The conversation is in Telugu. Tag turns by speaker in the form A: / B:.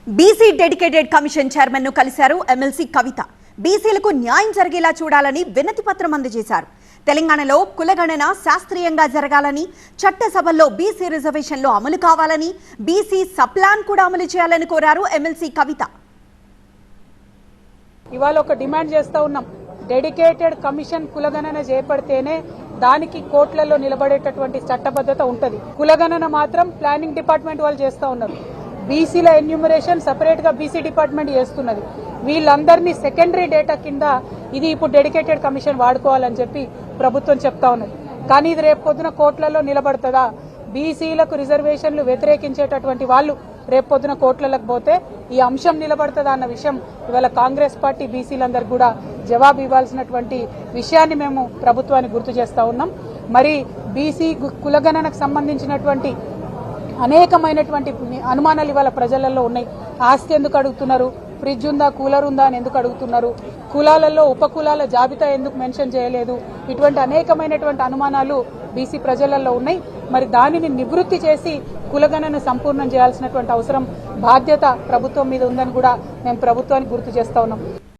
A: బీసీ డెడికేటెడ్ కమిషన్ చైర్మన్ ను కలిశారు ఎమ్మెల్సీ కవిత. బీసీలకు న్యాయం జరిగేలా చూడాలని వినతి పత్రం అందజేశారు. తెలంగాణలో కులగణన శాస్త్రీయంగా జరగాలని, చట్టసభల్లో బీసీ రిజర్వేషన్లు అమలు కావాలని, బీసీ సప్లాన్ కూడా అమలు చేయాలని కోరారు ఎమ్మెల్సీ కవిత.
B: ఇవాళ ఒక డిమాండ్ చేస్తా ఉన్నాం. డెడికేటెడ్ కమిషన్ కులగణన చేపడితేనే దానికి కోట్లలో నిలబడేటటువంటి చట్టబద్ధత ఉంటది. కులగణన మాత్రం ప్లానింగ్ డిపార్ట్మెంట్ వాళ్ళు చేస్తా ఉన్నారు. బీసీల ఎన్యూమరేషన్ సెపరేట్ గా బీసీ డిపార్ట్మెంట్ చేస్తున్నది. వీళ్ళందరినీ సెకండరీ డేటా కింద ఇది ఇప్పుడు డెడికేటెడ్ కమిషన్ వాడుకోవాలని చెప్పి ప్రభుత్వం చెప్తా ఉన్నది. కానీ ఇది రేపు పొద్దున కోట్లలో నిలబడుతుందా? బీసీలకు రిజర్వేషన్లు వ్యతిరేకించేటటువంటి వాళ్ళు రేపు పొద్దున కోట్లకు పోతే ఈ అంశం నిలబడుతుందా అన్న విషయం ఇవాళ కాంగ్రెస్ పార్టీ బీసీలందరూ కూడా జవాబు ఇవ్వాల్సినటువంటి విషయాన్ని మేము ప్రభుత్వానికి గుర్తు చేస్తా ఉన్నాం. మరి బీసీ కులగణనకు సంబంధించినటువంటి అనేకమైనటువంటి అనుమానాలు ఇవాళ ప్రజలలో ఉన్నాయి. ఆస్తి ఎందుకు అడుగుతున్నారు? ఫ్రిడ్జ్ ఉందా, కూలర్ ఉందా అని ఎందుకు అడుగుతున్నారు? కులాలలో ఉపకులాల జాబితా ఎందుకు మెన్షన్ చేయలేదు? ఇటువంటి అనేకమైనటువంటి అనుమానాలు బీసీ ప్రజలలో ఉన్నాయి. మరి దానిని నివృత్తి చేసి కులగణను సంపూర్ణం చేయాల్సినటువంటి అవసరం, బాధ్యత ప్రభుత్వం మీద ఉందని కూడా మేము ప్రభుత్వానికి గుర్తు చేస్తా ఉన్నాం.